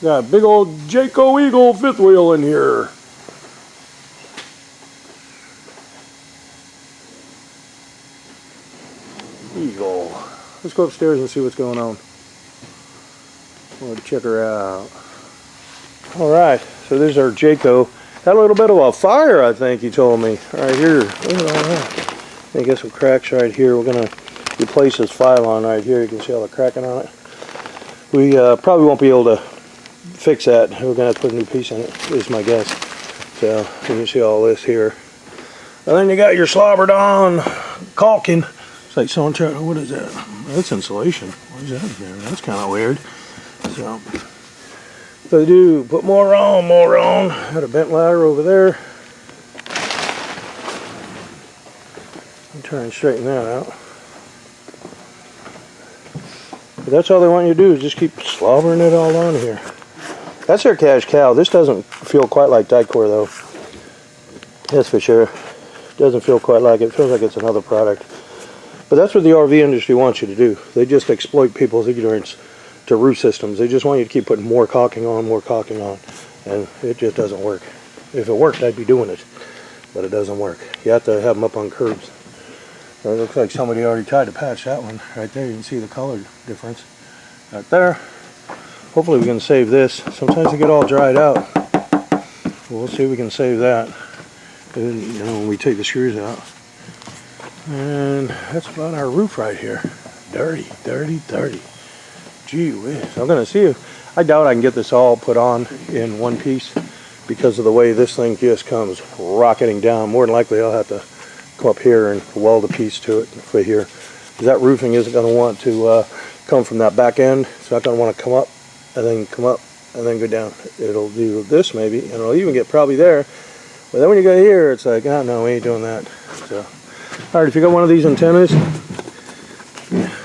Got a big old Jayco Eagle fifth wheel in here. Eagle. Let's go upstairs and see what's going on. I want to check her out. Alright, so there's our Jayco. Had a little bit of a fire, I think he told me. Right here. I get some cracks right here. We're going to replace this pylon right here. You can see all the cracking on it. We probably won't be able to fix that. We're going to have to put a new piece in it, is my guess. So you can see all this here. And then you got your slobbered on caulking. It's like someone tried, what is that? That's insulation. What is that there? That's kind of weird. So they do put more on, more on. Got a bent ladder over there. I'm trying to straighten that out. But that's all they want you to do is just keep slobbering it all on here. That's their cash cow. This doesn't feel quite like Dicor though. That's for sure. Doesn't feel quite like it. It feels like it's another product. But that's what the RV industry wants you to do. They just exploit people's ignorance to roof systems. They just want you to keep putting more caulking on, and it just doesn't work. If it worked, I'd be doing it, but it doesn't work. You have to have them up on curbs. It looks like somebody already tried to patch that one right there. You can see the color difference right there. Hopefully we can save this. Sometimes they get all dried out. We'll see if we can save that, and, you know, when we take the screws out. And that's about our roof right here. Dirty, dirty, dirty. Gee whiz. I'm gonna see if I doubt I can get this all put on in one piece because of the way this thing just comes rocketing down. More than likely I'll have to come up here and weld a piece to it for here. Because that roofing isn't going to want to come from that back end. It's not going to want to come up and then come up and then go down. It'll do this maybe, and it'll even get probably there. But then when you go here, it's like, oh no, we ain't doing that. So, all right, if you got one of these antennas,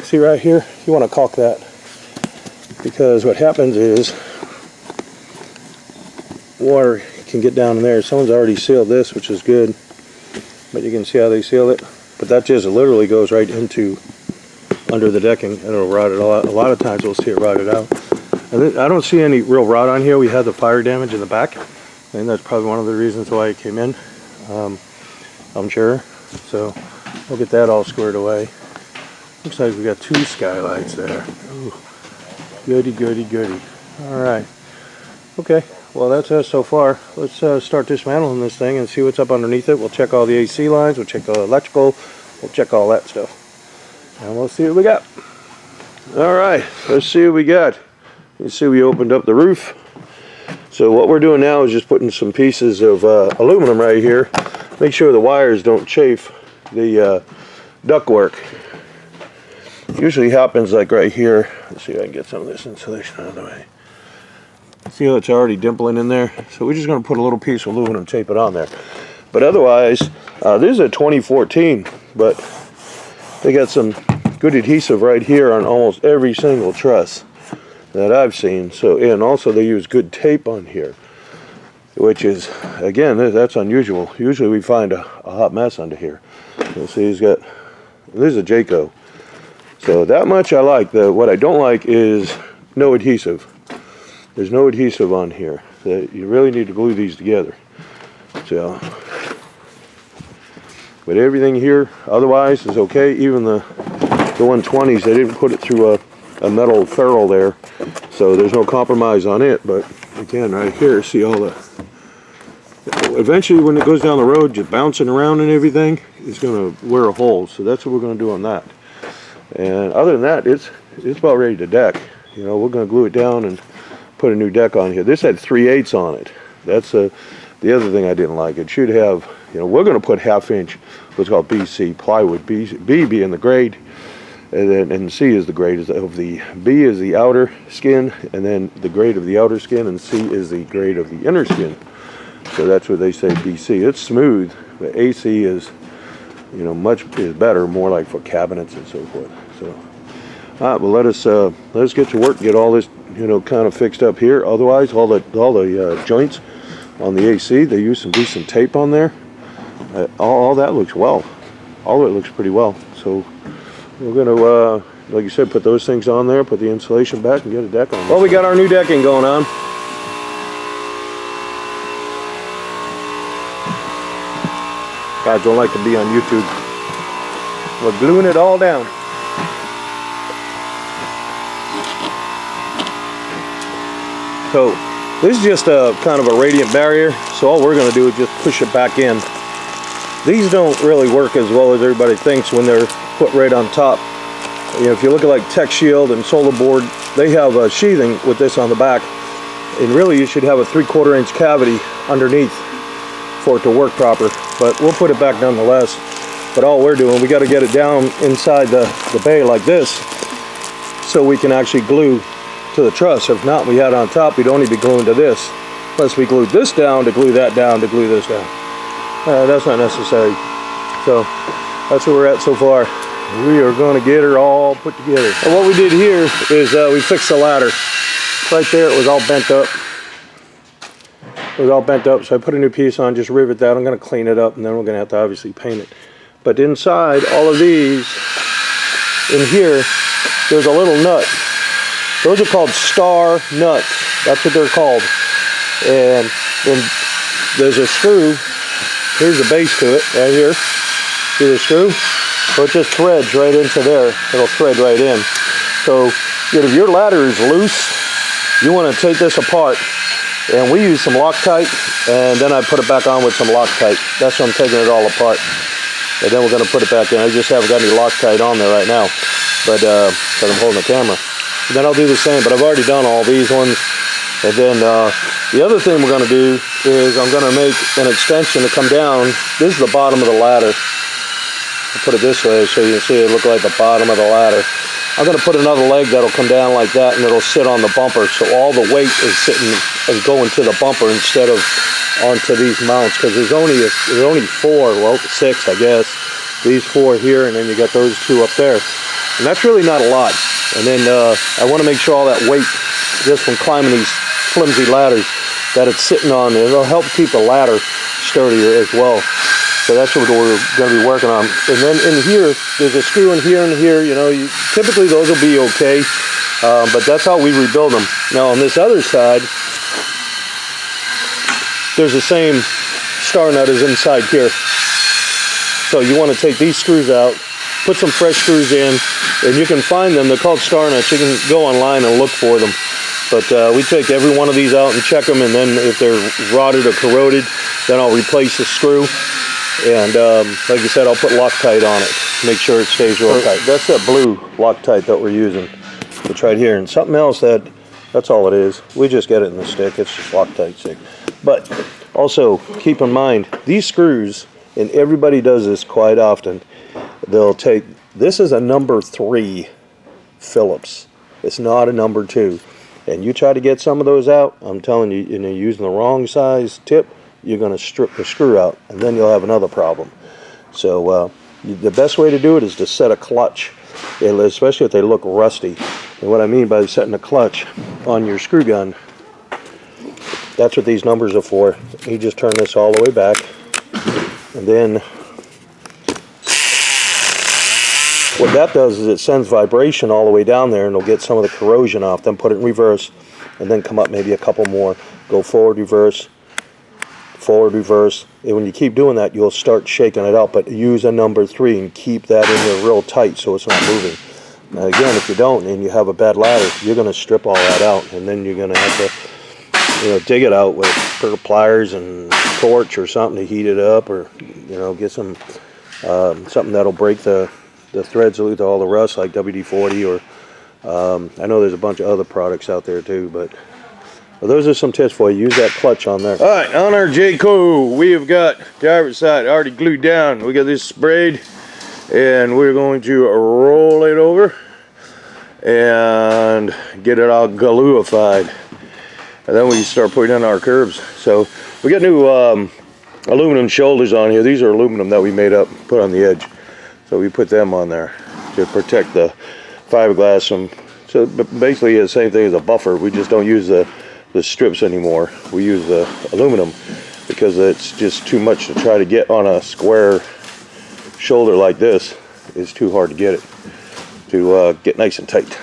see right here, you want to caulk that. Because what happens is water can get down in there. Someone's already sealed this, which is good. But you can see how they seal it. But that just literally goes right into under the decking and it'll rot it all out. A lot of times we'll see it rotted out. And I don't see any real rot on here. We had the fire damage in the back. I think that's probably one of the reasons why it came in. I'm sure. So we'll get that all squared away. Looks like we got two skylights there. Ooh. Goody, goody, goody. Alright. Okay. Well, that's us so far. Let's start dismantling this thing and see what's up underneath it. We'll check all the AC lines. We'll check the electrical. We'll check all that stuff. And we'll see what we got. Alright. Let's see what we got. You see we opened up the roof. So what we're doing now is just putting some pieces of aluminum right here. Make sure the wires don't chafe the ductwork. Usually happens like right here. Let's see if I can get some of this insulation out of the way. See how it's already dimpling in there? So we're just going to put a little piece of aluminum, tape it on there. But otherwise, this is a 2014, but they got some good adhesive right here on almost every single truss that I've seen. So, and also they use good tape on here, which is, again, that's unusual. Usually we find a hot mess under here. You'll see he's got, this is a Jayco. So that much I like. What I don't like is no adhesive. There's no adhesive on here. So you really need to glue these together. So, but everything here otherwise is okay. Even the 120s, they didn't put it through a metal ferrule there, so there's no compromise on it. But again, right here, see all the. Eventually, when it goes down the road, just bouncing around and everything, it's going to wear a hole. So that's what we're going to do on that. And other than that, it's about ready to deck. You know, we're going to glue it down and put a new deck on here. This had 3/8 on it. That's the other thing I didn't like. It should have, you know, we're going to put 1/2 inch, what's called BC plywood. B being the grade, and C is the grade of the B is the outer skin, and then the grade of the outer skin, and C is the grade of the inner skin. So that's what they say BC. It's smooth, but AC is, you know, much is better, more like for cabinets and so forth. So, all right, well, let us get to work, get all this, you know, kind of fixed up here. Otherwise, all the joints on the AC, they use some decent tape on there. All that looks well. All of it looks pretty well. So we're gonna, like you said, put those things on there, put the insulation back, and get a deck on. Well, we got our new decking going on. Guys don't like to be on YouTube. We're gluing it all down. So this is just a kind of a radiant barrier. So all we're going to do is just push it back in. These don't really work as well as everybody thinks when they're put right on top. You know, if you look at like Tech Shield and Solar Board, they have a sheathing with this on the back. And really you should have a 3/4 inch cavity underneath for it to work proper. But we'll put it back nonetheless. But all we're doing, we got to get it down inside the bay like this so we can actually glue to the truss. If not, we had it on top, we'd only be gluing to this. Unless we glued this down to glue that down to glue this down. That's not necessary. So that's where we're at so far. We are going to get her all put together. And what we did here is we fixed the ladder. Right there it was all bent up. It was all bent up, so I put a new piece on, just rivet that. I'm going to clean it up, and then we're going to have to obviously paint it. But inside all of these, in here, there's a little nut. Those are called star nuts. That's what they're called. And then there's a screw. Here's the base to it, right here. See the screw? So it just threads right into there. It'll thread right in. So if your ladder is loose, you want to take this apart. And we use some Loctite, and then I put it back on with some Loctite. That's why I'm taking it all apart. And then we're going to put it back in. I just haven't got any Loctite on there right now, but because I'm holding the camera. And then I'll do the same, but I've already done all these ones. And then the other thing we're going to do is I'm going to make an extension to come down. This is the bottom of the ladder. I'll put it this way so you can see it look like the bottom of the ladder. I'm going to put another leg that'll come down like that, and it'll sit on the bumper, so all the weight is going to the bumper instead of onto these mounts, because there's only 4, well 6 I guess. These 4 here, and then you got those 2 up there, and that's really not a lot. And then I want to make sure all that weight just from climbing these flimsy ladders that it's sitting on, it'll help keep the ladder sturdier as well. So that's what we're going to be working on. And then in here, there's a screw in here and here. You know, typically those will be okay, but that's how we rebuild them. Now on this other side, there's the same star nut as inside here. So you want to take these screws out, put some fresh screws in, and you can find them. They're called star nuts. You can go online and look for them. But we take every one of these out and check them, and then if they're rotted or corroded, then I'll replace the screw. And like I said, I'll put Loctite on it, make sure it stays real tight. That's that blue Loctite that we're using. It's right here. And something else that's all it is. We just get it in the stick. It's just Loctite stick. But also keep in mind, these screws, and everybody does this quite often, they'll take, this is a number 3 Phillips. It's not a number 2. And you try to get some of those out, I'm telling you, you're using the wrong size tip, you're going to strip the screw out, and then you'll have another problem. So the best way to do it is to set a clutch, especially if they look rusty. And what I mean by setting a clutch on your screw gun, that's what these numbers are for. You just turn this all the way back, and then what that does is it sends vibration all the way down there, and it'll get some of the corrosion off. Then put it in reverse, and then come up maybe a couple more. Go forward, reverse, forward, reverse. And when you keep doing that, you'll start shaking it out. But use a number 3 and keep that in there real tight so it's not moving. Now again, if you don't and you have a bad ladder, you're going to strip all that out, and then you're going to have to, dig it out with pliers and torch or something to heat it up, or get some something that'll break the threads with all the rust, like WD-40, or I know there's a bunch of other products out there too, but those are some tips for you. Use that clutch on there. All right, on our Jayco, we have got driver's side already glued down. We got this sprayed, and we're going to roll it over and get it all gluified, and then we start putting in our curves. So we got new aluminum shoulders on here. These are aluminum that we made up, put on the edge. So we put them on there to protect the fiberglass from. So basically the same thing as a buffer. We just don't use the strips anymore. We use the aluminum because it's just too much to try to get on a square shoulder like this. It's too hard to get it. to get nice and tight.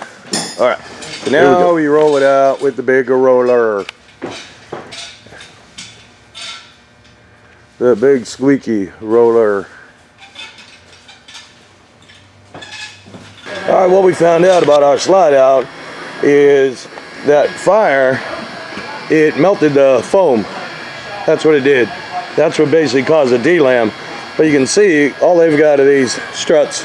All right, so now we roll it out with the bigger roller. The big squeaky roller. All right, what we found out about our slide out is that fire, it melted the foam. That's what it did. That's what basically caused the D-lam. But you can see all they've got are these struts.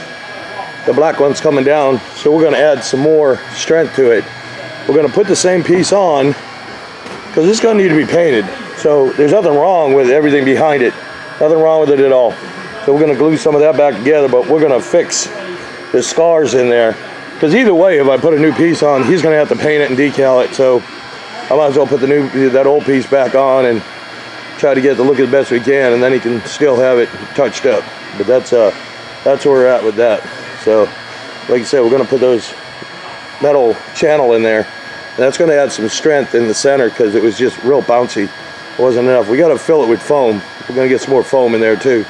The black one's coming down, so we're going to add some more strength to it. We're going to put the same piece on because it's going to need to be painted. So there's nothing wrong with everything behind it. Nothing wrong with it at all. So we're going to glue some of that back together, but we're going to fix the scars in there. Because either way, if I put a new piece on, he's going to have to paint it and decal it. So I might as well put that old piece back on and try to get the look as best we can, and then he can still have it touched up. But that's where we're at with that. So like I said, we're going to put those metal channel in there. And that's going to add some strength in the center because it was just real bouncy. It wasn't enough. We got to fill it with foam. We're going to get some more foam in there too.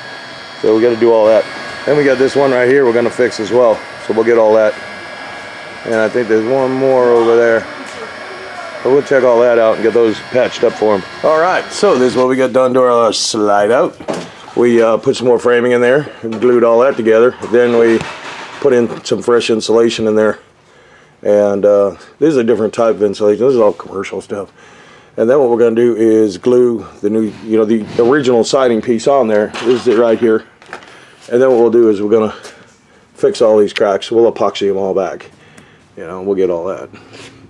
So we got to do all that. Then we got this one right here we're going to fix as well. So we'll get all that. And I think there's one more over there. But we'll check all that out and get those patched up for him. All right, so this is what we got done to our slide out. We put some more framing in there and glued all that together. Then we put in some fresh insulation in there. And this is a different type of insulation. This is all commercial stuff. And then what we're going to do is glue the new, the original siding piece on there. This is it right here. And then what we'll do is we're going to fix all these cracks. We'll epoxy them all back. We'll get all that.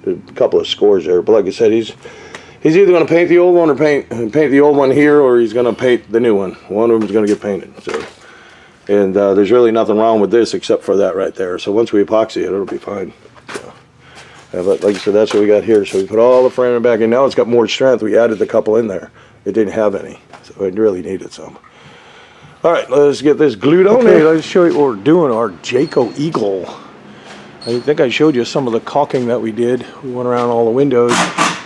A couple of scores there. But like I said, he's either going to paint the old one or paint the old one here, or he's going to paint the new one. One of them is going to get painted. So, and there's really nothing wrong with this except for that right there. So once we epoxy it, it'll be fine. But like I said, that's what we got here. So we put all the framing back in. Now it's got more strength. We added the couple in there. It didn't have any, so it really needed some. All right, let's get this glued on. Okay, let's show you what we're doing. Our Jayco Eagle. I think I showed you some of the caulking that we did. We went around all the windows,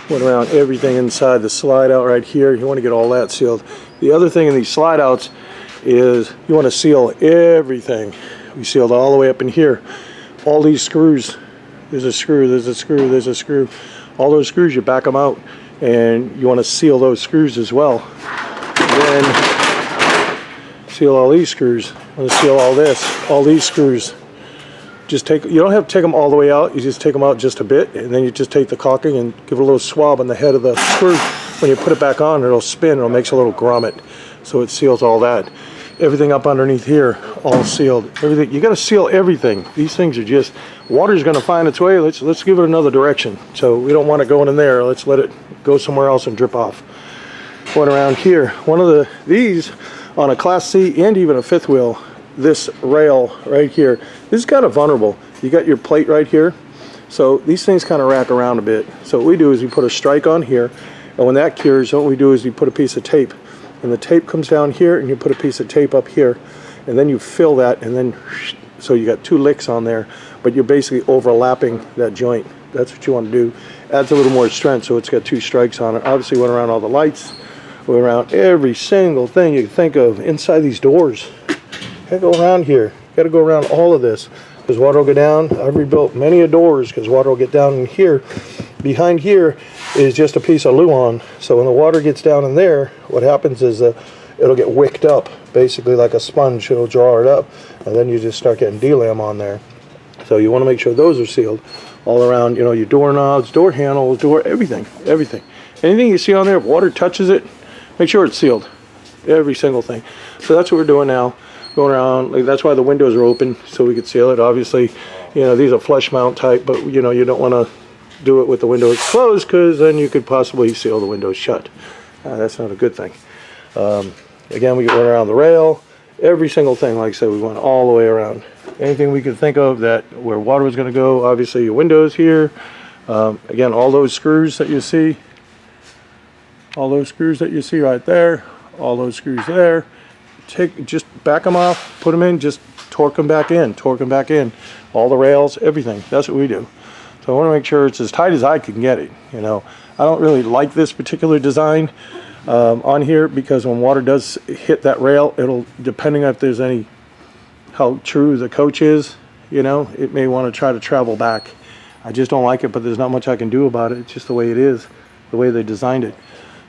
went around everything inside the slide out right here. You want to get all that sealed. The other thing in these slide outs is you want to seal everything. We sealed all the way up in here. All these screws. There's a screw, there's a screw, there's a screw. All those screws, you back them out, and you want to seal those screws as well. And then seal all these screws. You want to seal all this, all these screws. You don't have to take them all the way out. You just take them out just a bit, and then you just take the caulking and give it a little swab on the head of the screw. When you put it back on, it'll spin. It'll make a little grommet, so it seals all that. Everything up underneath here, all sealed. Everything, you got to seal everything. These things are just, water's going to find its way. Let's give it another direction. So we don't want it going in there. Let's let it go somewhere else and drip off. Going around here, these on a Class C and even a fifth wheel, this rail right here, this is kind of vulnerable. You got your plate right here, so these things kind of rack around a bit. So what we do is we put a strike on here, and when that cures, what we do is we put a piece of tape. And the tape comes down here, and you put a piece of tape up here, and then you fill that, and then so you got two licks on there, but you're basically overlapping that joint. That's what you want to do. Adds a little more strength, so it's got two strikes on it. Obviously went around all the lights, went around every single thing you can think of inside these doors. Gotta go around here. Gotta go around all of this because water will go down. I've rebuilt many a doors because water will get down in here. Behind here is just a piece of Luan. So when the water gets down in there, what happens is it'll get wicked up, basically like a sponge. It'll draw it up, and then you just start getting D-lam on there. So you want to make sure those are sealed all around. Your doorknobs, door handles, everything. Anything you see on there, if water touches it, make sure it's sealed. Every single thing. So that's what we're doing now. Going around, that's why the windows are open, so we could seal it. Obviously, these are flush mount type, but you don't want to do it with the windows closed because then you could possibly seal the windows shut. That's not a good thing. Again, we went around the rail, every single thing. Like I said, we went all the way around. Anything we could think of where water was going to go. Obviously, your windows here. Again, all those screws that you see, right there, all those screws there. Just back them off, put them in, just torque them back in, all the rails, everything. That's what we do. So I want to make sure it's as tight as I can get it. I don't really like this particular design on here because when water does hit that rail, depending on if there's how true the coach is, you know, it may want to try to travel back. I just don't like it, but there's not much I can do about it. It's just the way it is, the way they designed it.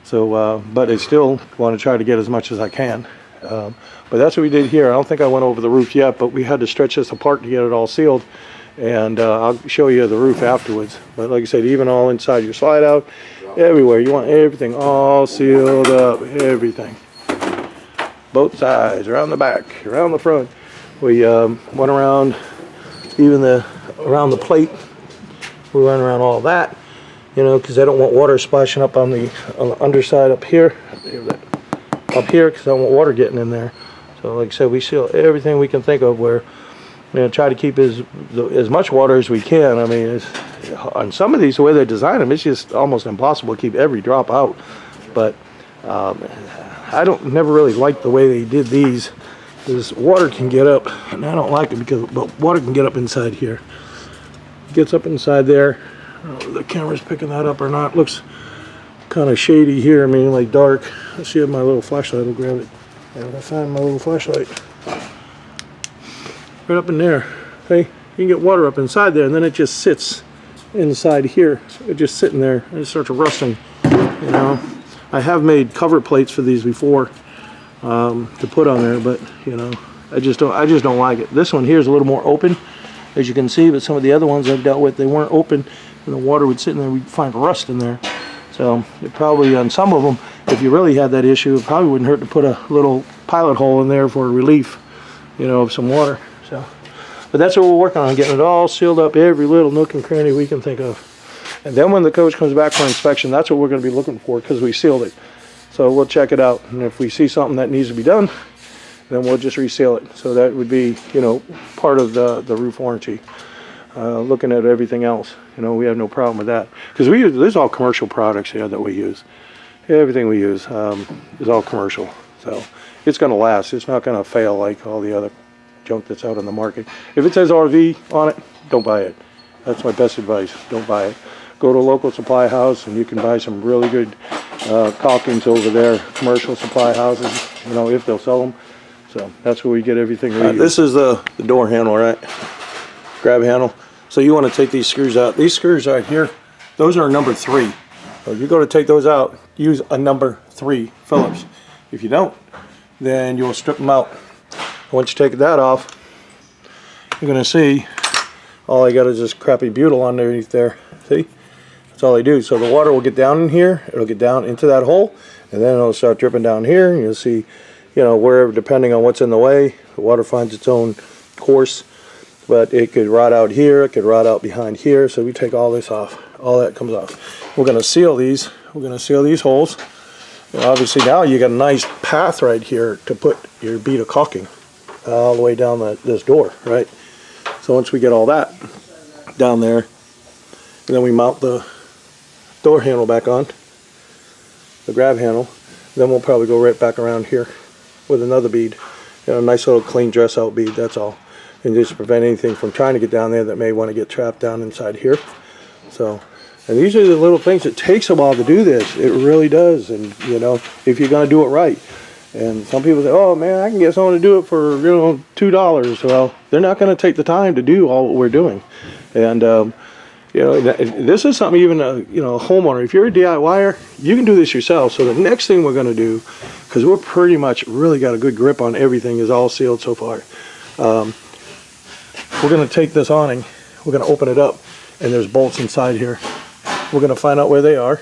So, but I still want to try to get as much as I can. But that's what we did here. I don't think I went over the roof yet, but we had to stretch this apart to get it all sealed. And I'll show you the roof afterwards. But like I said, even all inside your slide out, everywhere, you want everything all sealed up, everything. Both sides, around the back, around the front. We went around even around the plate. We went around all that, you know, because I don't want water splashing up on the underside up here, because I don't want water getting in there. So like I said, we seal everything we can think of where, you know, try to keep as much water as we can. I mean, on some of these, the way they design them, it's just almost impossible to keep every drop out. But I never really liked the way they did these. Because water can get up, and I don't like it because water can get up inside here. It gets up inside there. I don't know if the camera's picking that up or not. Looks kind of shady here. I mean, like dark. Let's see if my little flashlight will grab it. And I find my little flashlight. Right up in there. Okay, you can get water up inside there, and then it just sits inside here. It's just sitting there, and it starts rusting. You know, I have made cover plates for these before to put on there, but you know, I just don't like it. This one here is a little more open, as you can see, but some of the other ones I've dealt with, they weren't open, and the water would sit in there. We'd find rust in there. So it probably, on some of them, if you really had that issue, it probably wouldn't hurt to put a little pilot hole in there for relief, you know, of some water. So, but that's what we're working on, getting it all sealed up, every little nook and cranny we can think of. And then when the coach comes back for inspection, that's what we're going to be looking for, because we sealed it. So we'll check it out, and if we see something that needs to be done, then we'll just reseal it. So that would be, you know, part of the roof warranty. Looking at everything else, you know, we have no problem with that, because there's all commercial products here that we use. Everything we use is all commercial, so it's going to last. It's not going to fail like all the other junk that's out on the market. If it says RV on it, don't buy it. That's my best advice. Don't buy it. Go to a local supply house, and you can buy some really good caulkings over there, commercial supply houses, you know, if they'll sell them. So that's where we get everything we use. This is the door handle, right? Grab handle. So you want to take these screws out. These screws right here, those are number 3. So if you go to take those out, use a number 3 Phillips. If you don't, then you'll strip them out. Once you take that off, you're going to see all I got is this crappy butyl underneath there. See? That's all I do. So the water will get down in here, it'll get down into that hole, and then it'll start dripping down here, and you'll see, you know, wherever, depending on what's in the way, the water finds its own course. But it could rot out here, it could rot out behind here, so we take all this off. All that comes off. We're going to seal these. We're going to seal these holes. And obviously now you got a nice path right here to put your bead of caulking all the way down this door, right? So once we get all that down there, and then we mount the door handle back on, the grab handle, then we'll probably go right back around here with another bead. You know, a nice little clean dress out bead, that's all. And just prevent anything from trying to get down there that may want to get trapped down inside here. So, and these are the little things. It takes a while to do this. It really does. And you know, if you're going to do it right. And some people say, "Oh man, I can get someone to do it for, you know, $2." Well, they're not going to take the time to do all what we're doing. And you know, this is something even you know, a homeowner. If you're a DIYer, you can do this yourself. So the next thing we're going to do, because we're pretty much really got a good grip on everything, is all sealed so far. We're going to take this awning, we're going to open it up, and there's bolts inside here. We're going to find out where they are.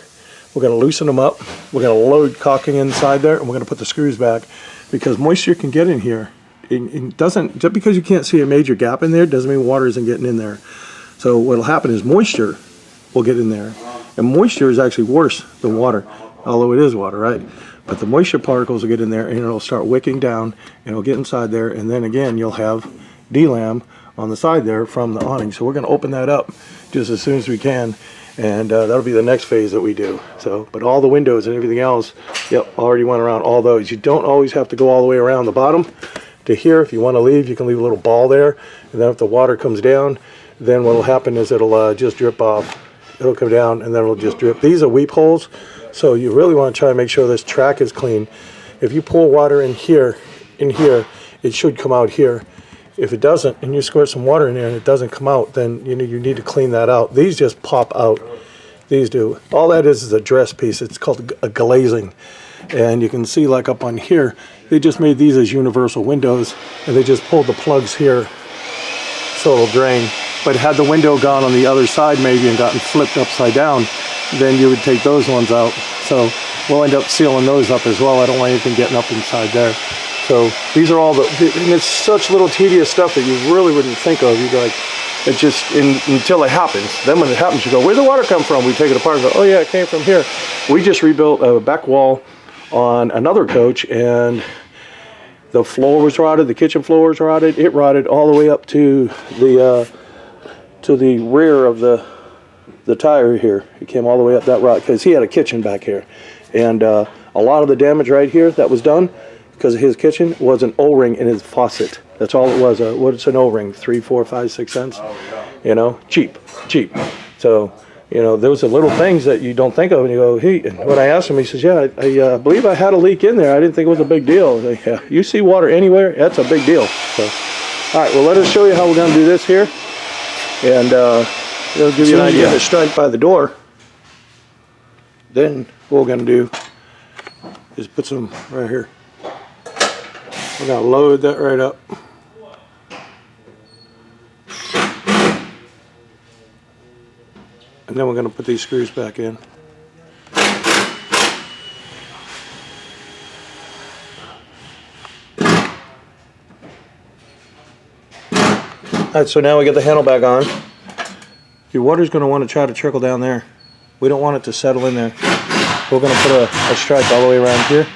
We're going to loosen them up. We're going to load caulking inside there, and we're going to put the screws back, because moisture can get in here. It doesn't, just because you can't see a major gap in there doesn't mean water isn't getting in there. So what'll happen is moisture will get in there, and moisture is actually worse than water, although it is water, right? But the moisture particles will get in there, and it'll start wicking down, and it'll get inside there, and then again you'll have DLAM on the side there from the awning. So we're going to open that up just as soon as we can, and that'll be the next phase that we do. So, but all the windows and everything else, yep, already went around all those. You don't always have to go all the way around the bottom to here. If you want to leave, you can leave a little ball there, and then if the water comes down, then what will happen is it'll just drip off. It'll come down, and then it'll just drip. These are weep holes, so you really want to try to make sure this track is clean. If you pour water in here, it should come out here. if it doesn't, and you squirt some water in there and it doesn't come out, then you need to clean that out. These just pop out. These do. All that is a dress piece. It's called a glazing. And you can see like up on here, they just made these as universal windows, and they just pulled the plugs here so it'll drain. But had the window gone on the other side maybe and gotten flipped upside down, then you would take those ones out. So we'll end up sealing those up as well. I don't want anything getting up inside there. So these are all the, and it's such little tedious stuff that you really wouldn't think of. You'd be like, it just, until it happens. Then when it happens, you go, where'd the water come from? We take it apart and go, oh yeah, it came from here. We just rebuilt a back wall on another coach, and the floor was rotted, the kitchen floor was rotted. It rotted all the way up to the rear of the tire here. It came all the way up that rot because he had a kitchen back here. And a lot of the damage right here that was done because of his kitchen was an O-ring in his faucet. That's all it was. What's an O-ring? 3, 4, 5, 6 cents? You know, cheap. So, you know, those are little things that you don't think of, and you go, hey, and when I asked him, he says, yeah, I believe I had a leak in there. I didn't think it was a big deal. I was like, yeah, you see water anywhere, that's a big deal. So, all right, well, let us show you how we're going to do this here, and it'll give you an idea of the stripe by the door. Then what we're going to do is put some right here. We're going to load that right up. And then we're going to put these screws back in. Alright, so now we get the handle back on. Your water's going to want to try to trickle down there. We don't want it to settle in there. We're going to put a strike all the way around here.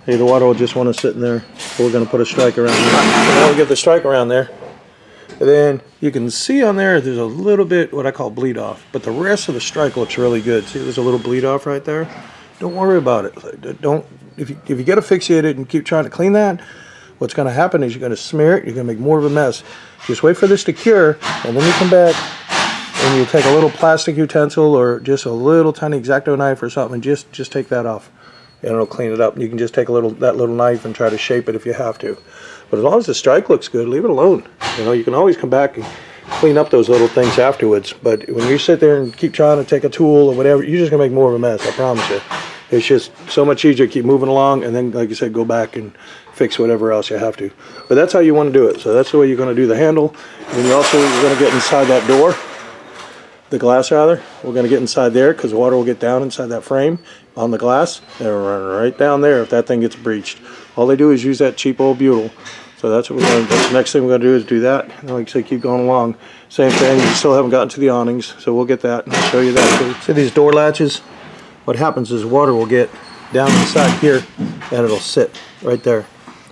Hey, the water will just want to sit in there. We're going to put a strike around there. So now we get the strike around there. And then you can see on there, there's a little bit what I call bleed off, but the rest of the strike looks really good. See, there's a little bleed off right there. Don't worry about it. Don't, if you get asphyxiated and keep trying to clean that, what's going to happen is you're going to smear it. You're going to make more of a mess. Just wait for this to cure, and then you come back and you take a little plastic utensil or just a little tiny X-Acto knife or something, and just take that off, and it'll clean it up. You can just take that little knife and try to shape it if you have to. But as long as the strike looks good, leave it alone. You know, you can always come back and clean up those little things afterwards. But when you sit there and keep trying to take a tool or whatever, you're just going to make more of a mess, I promise you. It's just so much easier to keep moving along and then, like you said, go back and fix whatever else you have to. But that's how you want to do it. So that's the way you're going to do the handle. And you're going to get inside that door, the glass rather. We're going to get inside there because the water will get down inside that frame on the glass. They'll run right down there if that thing gets breached. All they do is use that cheap old butyl. So that's what we're going to do. The next thing we're going to do is do that. And like I say, keep going along. Same thing. We still haven't gotten to the awnings, so we'll get that and I'll show you that too. See these door latches? What happens is water will get down inside here and it'll sit right there.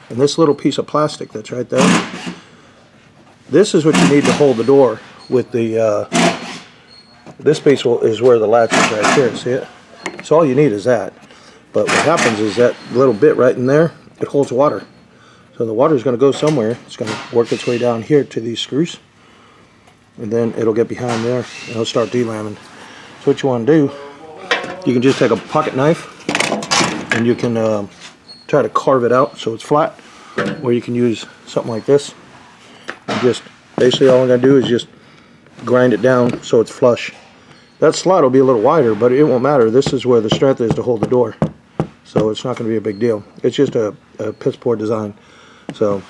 And this little piece of plastic that's right there, this is what you need to hold the door with the, this piece is where the latch is right here, see it? So all you need is that. But what happens is that little bit right in there, it holds water. So the water is going to go somewhere. It's going to work its way down here to these screws. And then it'll get behind there and it'll start delamming. So what you want to do, you can just take a pocket knife and you can try to carve it out so it's flat. Or you can use something like this. And just basically all I'm going to do is just grind it down so it's flush. That slot will be a little wider, but it won't matter. This is where the strength is to hold the door. So it's not going to be a big deal. It's just a piss poor design. So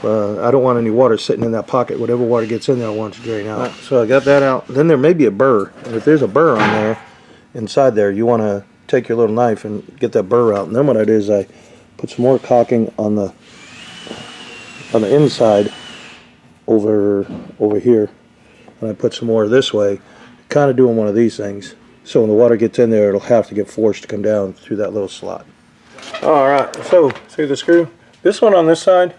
I don't want any water sitting in that pocket. Whatever water gets in there, I want it to drain out. Right, so I got that out. Then there may be a burr. And if there's a burr on there, inside there, you want to take your little knife and get that burr out. And then what I do is I put some more caulking on the inside over here. And I put some more this way. Kind of doing one of these things. So when the water gets in there, it'll have to get forced to come down through that little slot. Alright, so see the screw? This one on this side,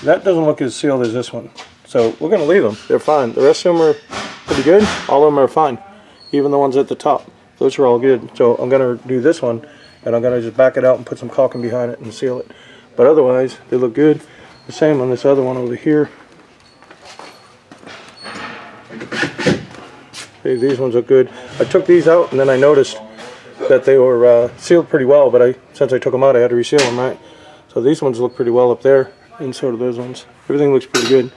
that doesn't look as sealed as this one. So we're going to leave them. They're fine. The rest of them are pretty good. All of them are fine. Even the ones at the top. Those are all good. So I'm going to do this one, and I'm going to just back it out and put some caulking behind it and seal it. But otherwise, they look good. The same on this other one over here. These ones look good. I took these out and then I noticed that they were sealed pretty well, but since I took them out I had to reseal them, right? So these ones look pretty well up there. and so do those ones. Everything looks pretty good.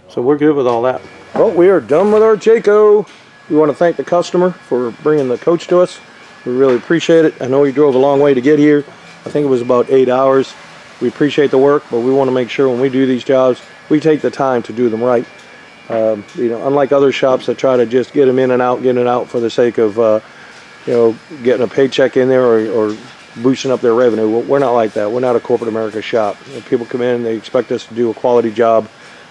So we're good with all that. Well, we are done with our Jayco. We want to thank the customer for bringing the coach to us. We really appreciate it. I know he drove a long way to get here. I think it was about 8 hours. We appreciate the work, but we want to make sure when we do these jobs, we take the time to do them right. You know, unlike other shops that try to just get them in and out for the sake of, you know, getting a paycheck in there or boosting up their revenue. Well, we're not like that. We're not a corporate America shop. When people come in, they expect us to do a quality job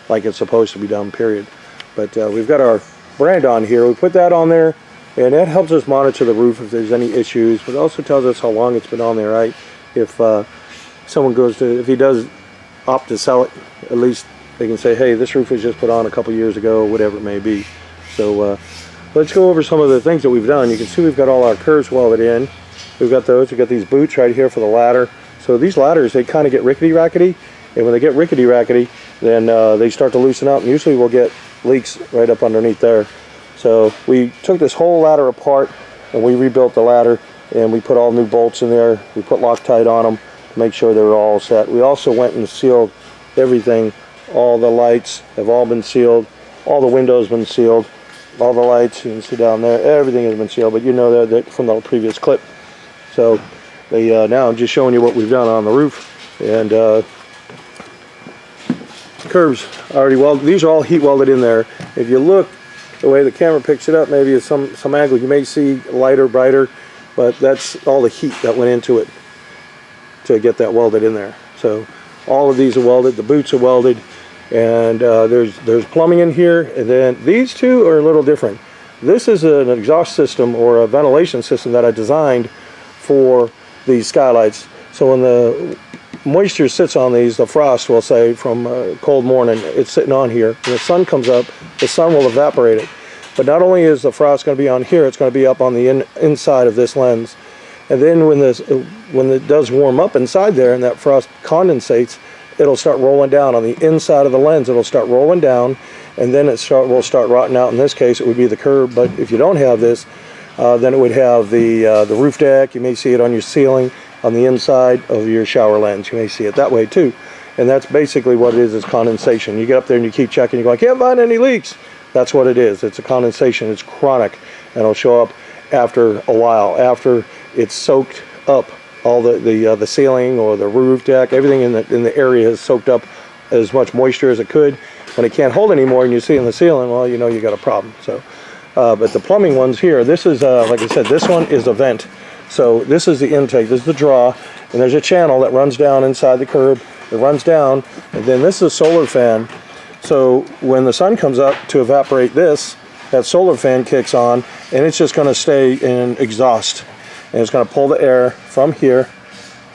like it's supposed to be done, period. But we've got our brand on here. We put that on there, and that helps us monitor the roof if there's any issues, but it also tells us how long it's been on there, right? If someone goes to, if he does opt to sell it, at least they can say, hey, this roof was just put on a couple years ago, whatever it may be. So let's go over some of the things that we've done. You can see we've got all our curves welded in. We've got those. We've got these boots right here for the ladder. So these ladders, they kind of get rickety-rackety, and when they get rickety-rackety, then they start to loosen up, and usually we'll get leaks right up underneath there. So we took this whole ladder apart, and we rebuilt the ladder, and we put all new bolts in there. We put Loctite on them to make sure they were all set. We also went and sealed everything. All the lights have all been sealed. All the windows been sealed. All the lights, you can see down there, everything has been sealed, but you know that from the previous clip. So now I'm just showing you what we've done on the roof. And curves already welded. These are all heat welded in there. If you look the way the camera picks it up, maybe at some angle you may see lighter, brighter, but that's all the heat that went into it to get that welded in there. So all of these are welded. The boots are welded, and there's plumbing in here. And then these two are a little different. This is an exhaust system or a ventilation system that I designed for these skylights. So when the moisture sits on these, the frost, we'll say, from a cold morning, it's sitting on here. When the sun comes up, the sun will evaporate it. But not only is the frost going to be on here, it's going to be up on the inside of this lens. And then when it does warm up inside there and that frost condensates, it'll start rolling down on the inside of the lens. It'll start rolling down, and then will start rotting out. In this case, it would be the curb. But if you don't have this, then it would have the roof deck. You may see it on your ceiling, on the inside of your shower lens. You may see it that way too. And that's basically what it is condensation. You get up there and you keep checking. You go, I can't find any leaks. That's what it is. It's a condensation. It's chronic, and it'll show up after a while, after it's soaked up. All the ceiling or the roof deck, everything in the area has soaked up as much moisture as it could. When it can't hold anymore and you see in the ceiling, well, you know you got a problem. So, but the plumbing ones here, this is like I said, this one is a vent. So this is the intake, this is the draw, and there's a channel that runs down inside the curb. It runs down, and then this is a solar fan. So when the sun comes up to evaporate this, that solar fan kicks on, and it's just going to stay in exhaust. And it's going to pull the air from here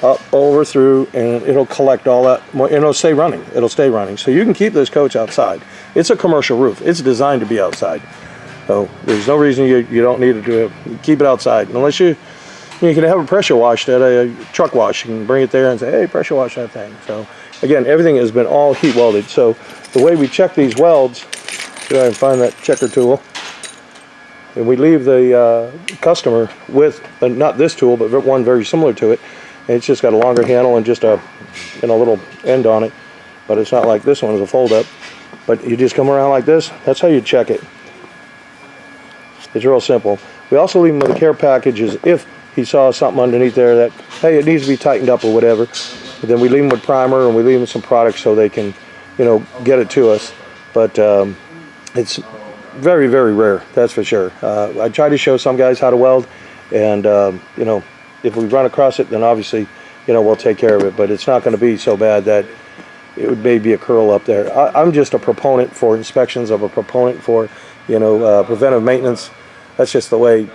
up over through, and it'll collect all that, and it'll stay running. It'll stay running. So you can keep this coach outside. It's a commercial roof. It's designed to be outside. So there's no reason you don't need to keep it outside. Unless you can have a pressure washed at a truck wash. You can bring it there and say, hey, pressure wash that thing. So again, everything has been all heat welded. So the way we check these welds, see if I can find that checker tool. And we leave the customer with not this tool, but one very similar to it. And it's just got a longer handle and just a little end on it. But it's not like this one is a fold up. But you just come around like this. That's how you check it. It's real simple. We also leave him with a care packages if he saw something underneath there that, hey, it needs to be tightened up or whatever. But then we leave him with primer, and we leave him some products so they can, get it to us. But it's very, very rare, that's for sure. I try to show some guys how to weld, and if we run across it, then obviously, we'll take care of it. But it's not going to be so bad that it would maybe a curl up there. I'm just a proponent for inspections. I'm a proponent for, preventive maintenance. That's just the way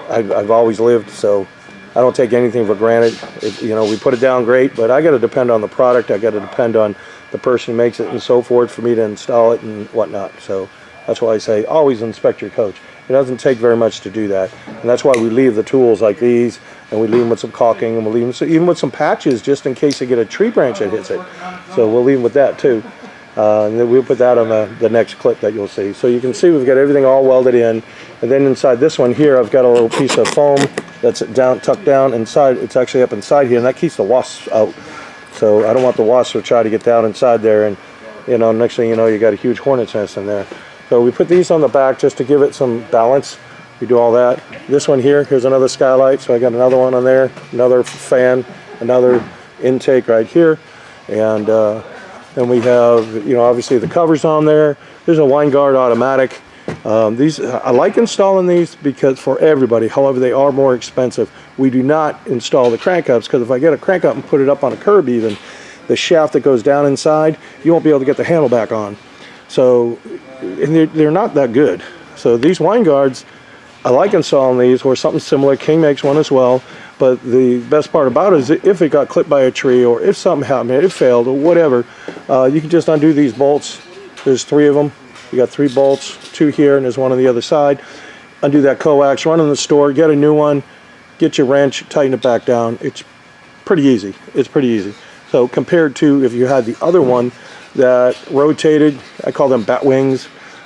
I've always lived. So I don't take anything for granted. We put it down great, but I got to depend on the product. I got to depend on the person who makes it and so forth for me to install it and whatnot. So that's why I say always inspect your coach. It doesn't take very much to do that. And that's why we leave the tools like these, and we leave them with some caulking, and we'll leave them even with some patches just in case they get a tree branch that hits it. So we'll leave them with that too. And then we'll put that on the next clip that you'll see. So you can see we've got everything all welded in. And then inside this one here, I've got a little piece of foam that's tucked down inside. It's actually up inside here, and that keeps the wasps out So I don't want the wasp to try to get down inside there, and you know, next thing you know, you got a huge hornet's nest in there. So we put these on the back just to give it some balance. We do all that. This one here's another skylight, so I got another one on there, another fan, another intake right here, and then we have, you know, obviously the covers on there. There's a Wine Guard automatic. These, I like installing these because for everybody, however, they are more expensive. We do not install the crank ups, because if I get a crank up and put it up on a curb even, the shaft that goes down inside, you won't be able to get the handle back on. So, and they're not that good. So these Wine Guards, I like installing these, or something similar. King makes one as well. But the best part about it is if it got clipped by a tree, or if something happened, it failed, or whatever, you can just undo these bolts. There's 3 of them. You got 3 bolts, 2 here, and there's 1 on the other side. Undo that coax, run in the store, get a new one, get your wrench, tighten it back down. It's pretty easy. It's pretty easy. So compared to if you had the other one that rotated, I call them bat wings.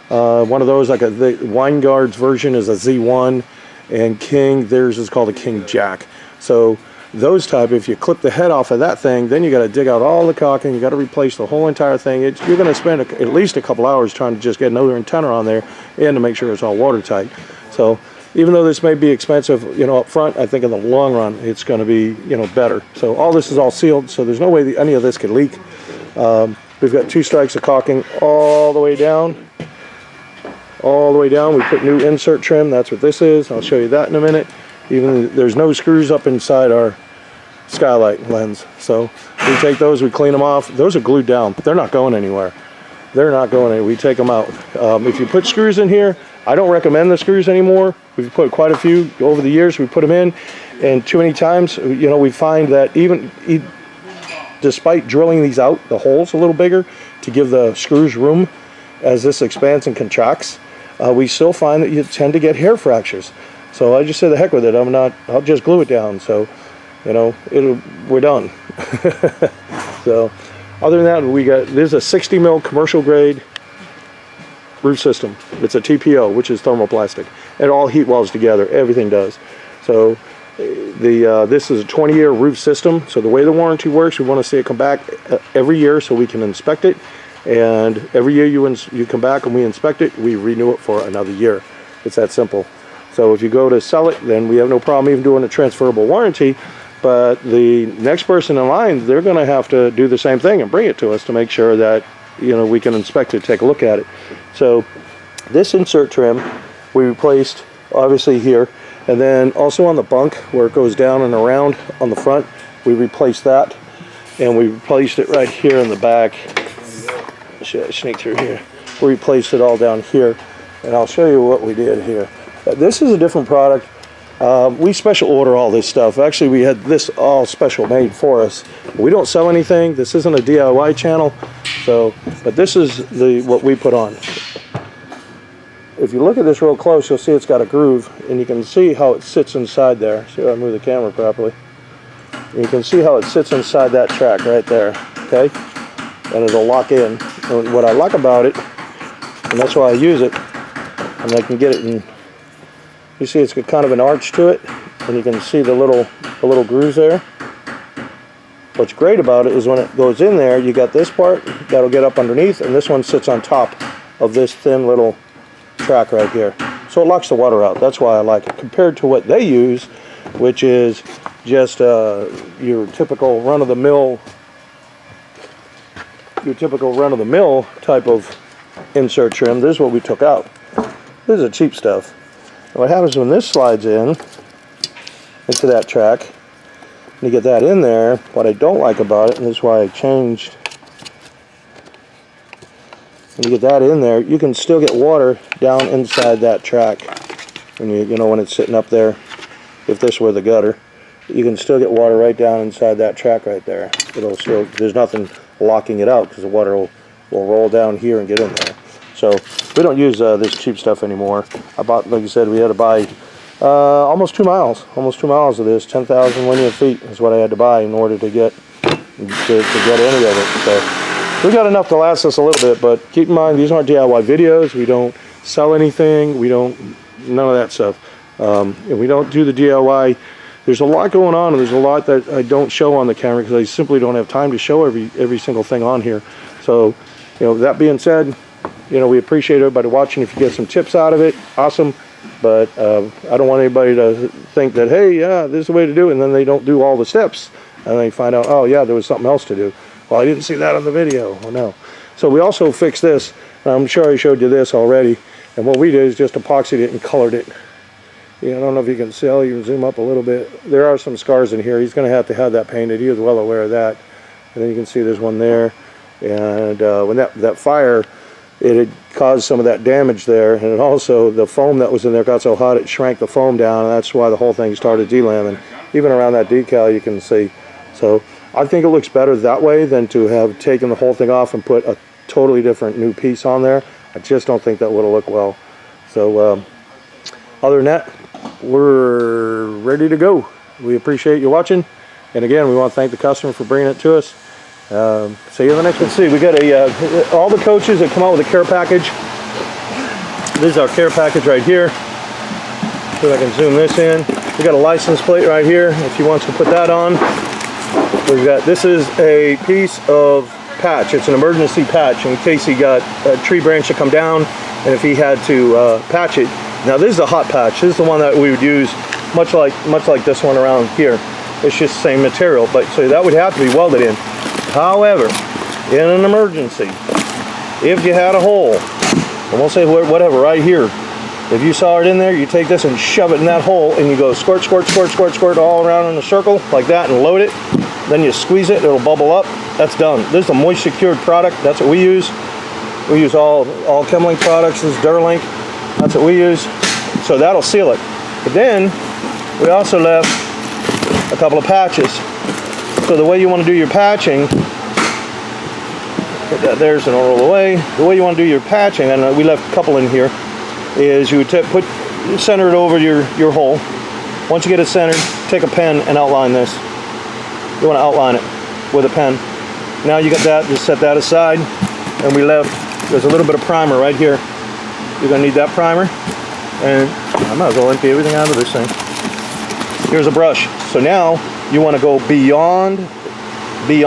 One of those, like the Wine Guard's version is a Z1, and King, theirs is called a King Jack. So those type, if you clip the head off of that thing, then you got to dig out all the caulking, you got to replace the whole entire thing. You're going to spend at least a couple hours trying to just get another antenna on there and to make sure it's all watertight. So even though this may be expensive, you know, up front, I think in the long run it's going to be, you know, better. So all this is all sealed, so there's no way any of this could leak. We've got 2 strikes of caulking all the way down. All the way down. We put new insert trim. That's what this is. I'll show you that in a minute. Even there's no screws up inside our skylight lens. So we take those, we clean them off. Those are glued down. They're not going anywhere. They're not going anywhere. We take them out. If you put screws in here, I don't recommend the screws anymore. We've put quite a few over the years. We put them in, and too many times, you know, we find that even despite drilling these out, the holes a little bigger to give the screws room as this expands and contracts, we still find that you tend to get hair fractures. So I just said the heck with it. I'll just glue it down. So, you know, we're done. So other than that, there's a 60 mil commercial grade roof system. It's a TPO, which is thermoplastic. It all heat welds together. Everything does. So this is a 20-year roof system. So the way the warranty works, we want to see it come back every year so we can inspect it. And every year you come back and we inspect it, we renew it for another year. It's that simple. So if you go to sell it, then we have no problem even doing a transferable warranty. But the next person in line, they're going to have to do the same thing and bring it to us to make sure that, you know, we can inspect it, take a look at it. So this insert trim we replaced obviously here, and then also on the bunk where it goes down and around on the front, we replaced that, and we replaced it right here in the back. Should I sneak through here? We replaced it all down here, and I'll show you what we did here. This is a different product. We special order all this stuff. Actually, we had this all special made for us. We don't sell anything. This isn't a DIY channel. So, but this is what we put on. If you look at this real close, you'll see it's got a groove, and you can see how it sits inside there. See if I move the camera properly. And you can see how it sits inside that track right there. Okay, and it'll lock in. And what I like about it, and that's why I use it, and I can get it in. You see it's got kind of an arch to it, and you can see the little grooves there. What's great about it is when it goes in there, you got this part that'll get up underneath, and this one sits on top of this thin little track right here. So it locks the water out. That's why I like it, compared to what they use, which is just your typical run-of-the-mill type of insert trim. This is what we took out. This is cheap stuff. And what happens when this slides in into that track, and you get that in there, what I don't like about it, and this is why I changed, when you get that in there, you can still get water down inside that track. When you know, when it's sitting up there, if this were the gutter, you can still get water right down inside that track right there. It'll still, there's nothing locking it out because the water will roll down here and get in there. So we don't use this cheap stuff anymore. I bought, like you said, we had to buy almost 2 miles of this. 10,000 linear feet is what I had to buy in order to get any of it. So we got enough to last us a little bit, but keep in mind these aren't DIY videos. We don't sell anything. We don't, none of that stuff. And we don't do the DIY. there's a lot going on, and there's a lot that I don't show on the camera because I simply don't have time to show every single thing on here. So, you know, that being said, you know, we appreciate everybody watching. If you get some tips out of it, awesome. But I don't want anybody to think that, hey, yeah, this is the way to do it, and then they don't do all the steps, and they find out, oh yeah, there was something else to do. Well, I didn't see that on the video. Oh no. So we also fixed this. I'm sure I showed you this already. And what we did is just epoxied it and colored it. Yeah, I don't know if you can see. You can zoom up a little bit. There are some scars in here. He's going to have that painted. He was well aware of that. And then you can see there's one there. And when that fire, it had caused some of that damage there. And it also, the foam that was in there got so hot it shrank the foam down. And that's why the whole thing started delamming. Even around that decal you can see. So I think it looks better that way than to have taken the whole thing off and put a totally different new piece on there. I just don't think that would have looked well. So other than that, we're ready to go. We appreciate you watching, and again, we want to thank the customer for bringing it to us. See you in the next one. See, we got all the coaches that come out with a care package. This is our care package right here. See if I can zoom this in. We got a license plate right here if he wants to put that on. We've got, this is a piece of patch. It's an emergency patch in case he got a tree branch to come down and if he had to patch it. Now this is a hot patch. This is the one that we would use much like this one around here. It's just the same material, but so that would have to be welded in. However, in an emergency, if you had a hole, and we'll say whatever right here, if you saw it in there, you take this and shove it in that hole and you go squirt, squirt, squirt, squirt, squirt all around in a circle like that and load it. Then you squeeze it, it'll bubble up. That's done. This is a moisture cured product. That's what we use. We use all Chemlink products. This is Durlink. That's what we use. So that'll seal it. But then we also left a couple of patches. So the way you want to do your patching, put that there's and roll away. The way you want to do your patching, and we left a couple in here, is you would center it over your hole. Once you get it centered, take a pen and outline this. You want to outline it with a pen. Now you got that, just set that aside. And we left, there's a little bit of primer right here. You're going to need that primer. And I might as well empty everything out of this thing. Here's a brush. So now you want to go beyond the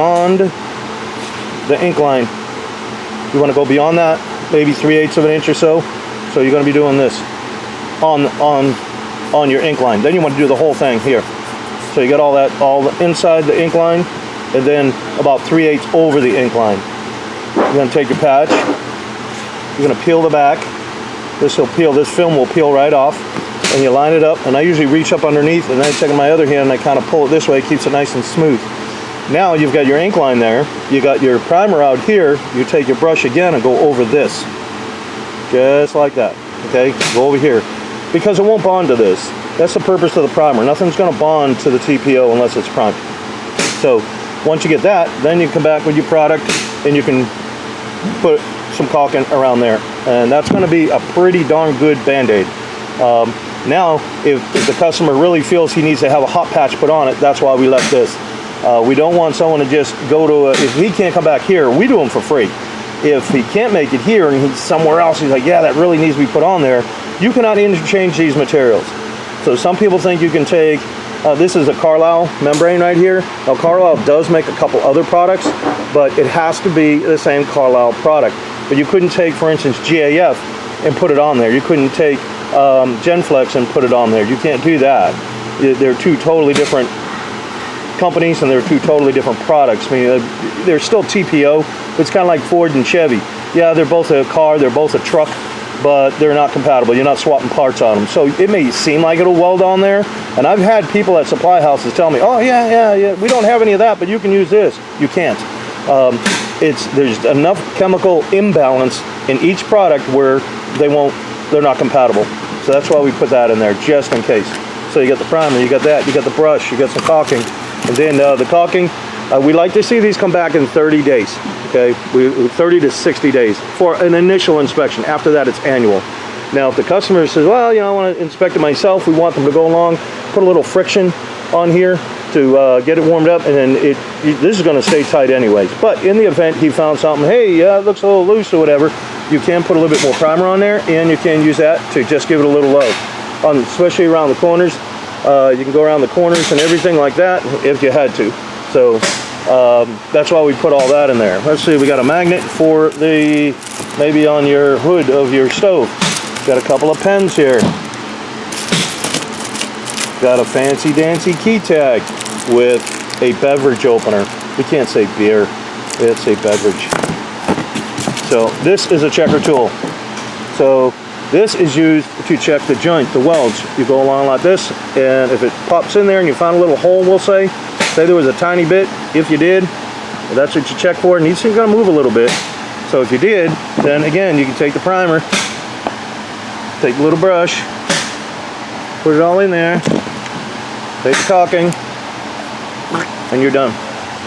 ink line. You want to go beyond that, maybe 3/8 of an inch or so. So you're going to be doing this on your ink line. Then you want to do the whole thing here. So you got all inside the ink line, and then about 3/8 over the ink line. You're going to take your patch. You're going to peel the back. This film will peel right off, and you line it up. And I usually reach up underneath, and then I take my other hand and I kind of pull it this way. It keeps it nice and smooth. Now you've got your ink line there. You got your primer out here. You take your brush again and go over this, just like that. Okay, go over here because it won't bond to this. That's the purpose of the primer. Nothing's going to bond to the TPO unless it's primed. So once you get that, then you come back with your product and you can put some caulking around there. And that's going to be a pretty darn good Band-Aid. Now, if the customer really feels he needs to have a hot patch put on it, that's why we left this. We don't want someone to just go to if he can't come back here, we do them for free. If he can't make it here and he's somewhere else, he's like, yeah, that really needs to be put on there. You cannot interchange these materials. So some people think you can take, this is a Carlisle membrane right here. Now Carlisle does make a couple other products, but it has to be the same Carlisle product. But you couldn't take, for instance, GAF and put it on there. You couldn't take Genflex and put it on there. You can't do that. They're two totally different companies and they're two totally different products. I mean, they're still TPO. It's kind of like Ford and Chevy. Yeah, they're both a car, they're both a truck, but they're not compatible. You're not swapping parts on them. So it may seem like it'll weld on there. And I've had people at supply houses tell me, oh yeah, we don't have any of that, but you can use this. You can't. There's enough chemical imbalance in each product where they're not compatible. So that's why we put that in there, just in case. So you got the primer, you got that, you got the brush, you got some caulking. And then the caulking, we like to see these come back in 30 days. Okay, 30 to 60 days for an initial inspection. After that, it's annual. Now, if the customer says, well, I want to inspect it myself, we want them to go along, put a little friction on here to get it warmed up, and then this is going to stay tight anyways. But in the event he found something, hey, it looks a little loose or whatever, you can put a little bit more primer on there, and you can use that to just give it a little love, especially around the corners. You can go around the corners and everything like that if you had to. So that's why we put all that in there. Let's see, we got a magnet for the, maybe on your hood of your stove. Got a couple of pens here. Got a fancy dancy key tag with a beverage opener. We can't say beer, it's a beverage. So this is a checker tool. So this is used to check the joint, the welds. You go along like this, and if it pops in there and you find a little hole, we'll say there was a tiny bit, if you did, that's what you check for. It needs to kind of move a little bit. So if you did, then again, you can take the primer, take a little brush, put it all in there, take the caulking, and you're done.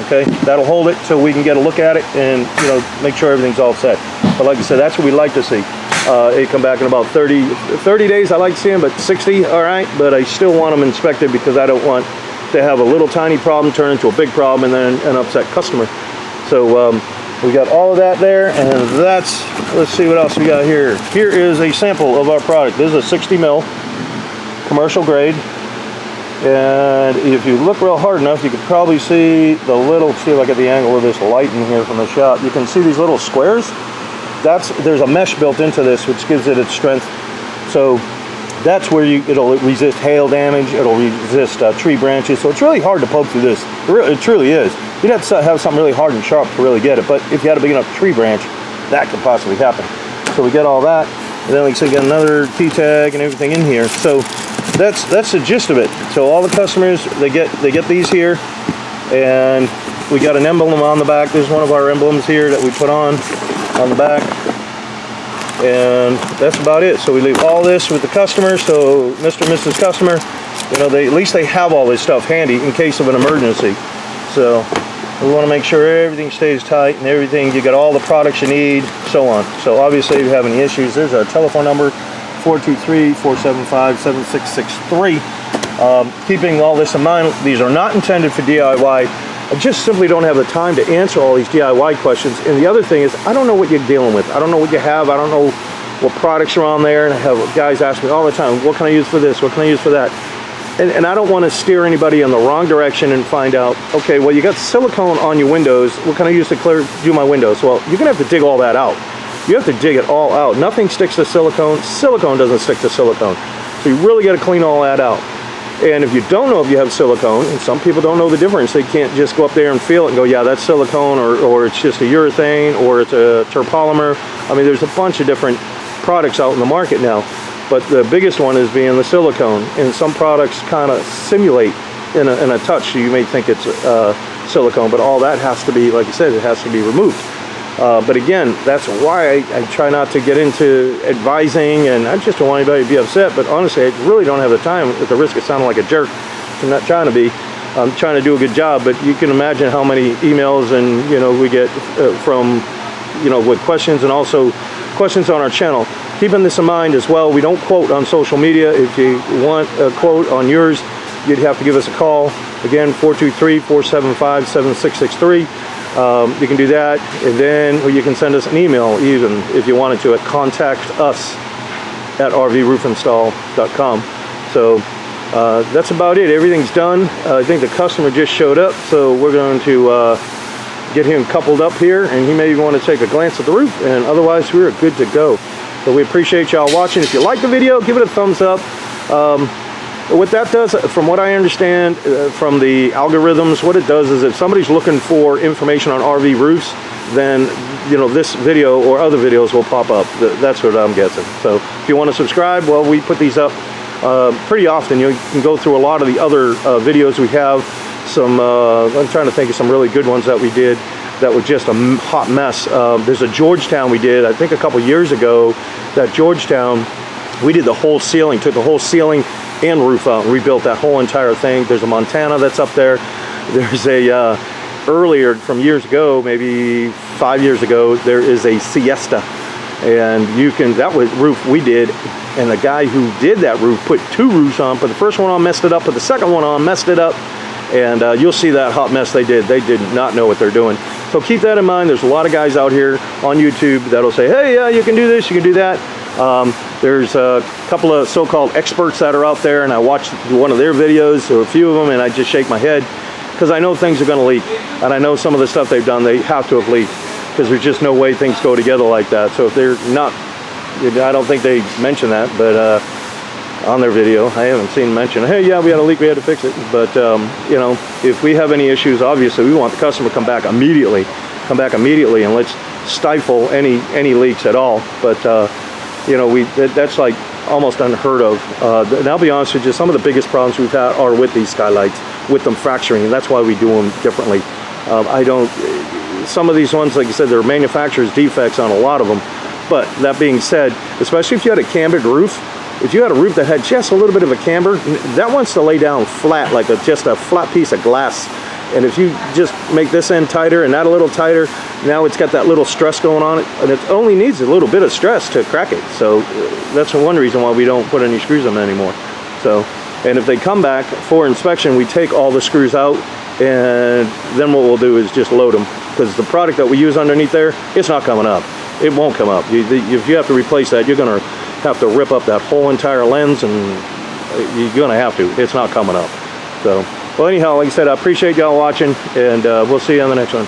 Okay, that'll hold it so we can get a look at it and, you know, make sure everything's all set. But like I said, that's what we like to see. They come back in about 30 days. I like to see them, but 60, all right. But I still want them inspected because I don't want to have a little tiny problem turn into a big problem and then an upset customer. So we got all of that there, and that's, let's see what else we got here. Here is a sample of our product. This is a 60 mil commercial grade. And if you look real hard enough, you can probably see the little, see if I get the angle of this light in here from the shop. You can see these little squares. There's a mesh built into this, which gives it its strength. So that's where it'll resist hail damage. It'll resist tree branches. So it's really hard to poke through this. It truly is. You'd have to have something really hard and sharp to really get it. But if you had a big enough tree branch, that could possibly happen. So we get all that. And then like I said, get another key tag and everything in here. So that's the gist of it. So all the customers, they get these here, and we got an emblem on the back. There's one of our emblems here that we put on the back, and that's about it. So we leave all this with the customer. So Mr. and Mrs. Customer, you know, at least they have all this stuff handy in case of an emergency. So we want to make sure everything stays tight and everything, you got all the products you need, so on. So obviously if you have any issues, there's a telephone number, 423-475-7663. Keeping all this in mind, these are not intended for DIY. I just simply don't have the time to answer all these DIY questions. And the other thing is, I don't know what you're dealing with. I don't know what you have. I don't know what products are on there. And I have guys ask me all the time, what can I use for this? What can I use for that? And I don't want to steer anybody in the wrong direction and find out, okay, well, you got silicone on your windows. What can I use to do my windows? Well, you're going to have to dig all that out. You have to dig it all out. Nothing sticks to silicone. Silicone doesn't stick to silicone. So you really got to clean all that out. And if you don't know if you have silicone, and some people don't know the difference, they can't just go up there and feel it and go, yeah, that's silicone, or it's just a urethane, or it's a terpolymer. I mean, there's a bunch of different products out in the market now. But the biggest one is being the silicone. And some products kind of simulate in a touch, so you may think it's silicone, but all that has to be, like you said, it has to be removed. But again, that's why I try not to get into advising, and I just don't want anybody to be upset, but honestly, I really don't have the time at the risk of sounding like a jerk. I'm not trying to be. I'm trying to do a good job, but you can imagine how many emails and, you know, we get from, you know, with questions, and also questions on our channel. Keeping this in mind as well, we don't quote on social media. If you want a quote on yours, you'd have to give us a call. Again, 423-475-7663. You can do that, and then you can send us an email even if you wanted to at contactus@rvroofinstall.com. So that's about it. Everything's done. I think the customer just showed up, so we're going to get him coupled up here, and he may want to take a glance at the roof, and otherwise we're good to go. So we appreciate y'all watching. If you like the video, give it a thumbs up. What that does, from what I understand from the algorithms, what it does is if somebody's looking for information on RV roofs, then, you know, this video or other videos will pop up. That's what I'm guessing. So if you want to subscribe, well, we put these up pretty often. You can go through a lot of the other videos we have. Some I'm trying to think of some really good ones that we did that were just a hot mess. There's a Georgetown we did, I think a couple years ago. That Georgetown, we did the whole ceiling, took the whole ceiling and roof out and rebuilt that whole entire thing. There's a Montana that's up there. There's a earlier from years ago, maybe 5 years ago, there is a Siesta, and you can, that was roof we did, and the guy who did that roof put 2 roofs on, put the first one on, messed it up, put the second one on, messed it up, and you'll see that hot mess they did. They did not know what they're doing. So keep that in mind. There's a lot of guys out here on YouTube that'll say, hey, yeah, you can do this, you can do that. There's a couple of so-called experts that are out there, and I watched one of their videos, or a few of them, and I just shake my head because I know things are going to leak, and I know some of the stuff they've done, they have to have leaked, because there's just no way things go together like that. So if they're not, I don't think they mention that, but on their video, I haven't seen mention, hey, yeah, we had a leak, we had to fix it. But you know, if we have any issues, obviously we want the customer to come back immediately, and let's stifle any leaks at all. But you know, that's like almost unheard of. And I'll be honest with you, some of the biggest problems we've had are with these skylights, with them fracturing, and that's why we do them differently. Some of these ones, like I said, they're manufacturer's defects on a lot of them. But that being said, especially if you had a cambered roof, if you had a roof that had just a little bit of a camber, that wants to lay down flat, like just a flat piece of glass. And if you just make this end tighter and that a little tighter, now it's got that little stress going on it, and it only needs a little bit of stress to crack it. So that's one reason why we don't put any screws in anymore. So, and if they come back for inspection, we take all the screws out, and then what we'll do is just load them, because the product that we use underneath there, it's not coming up. It won't come up. If you have to replace that, you're going to have to rip up that whole entire lens, and you're going to have to. It's not coming up. So, well, anyhow, like I said, I appreciate y'all watching, and we'll see you on the next one.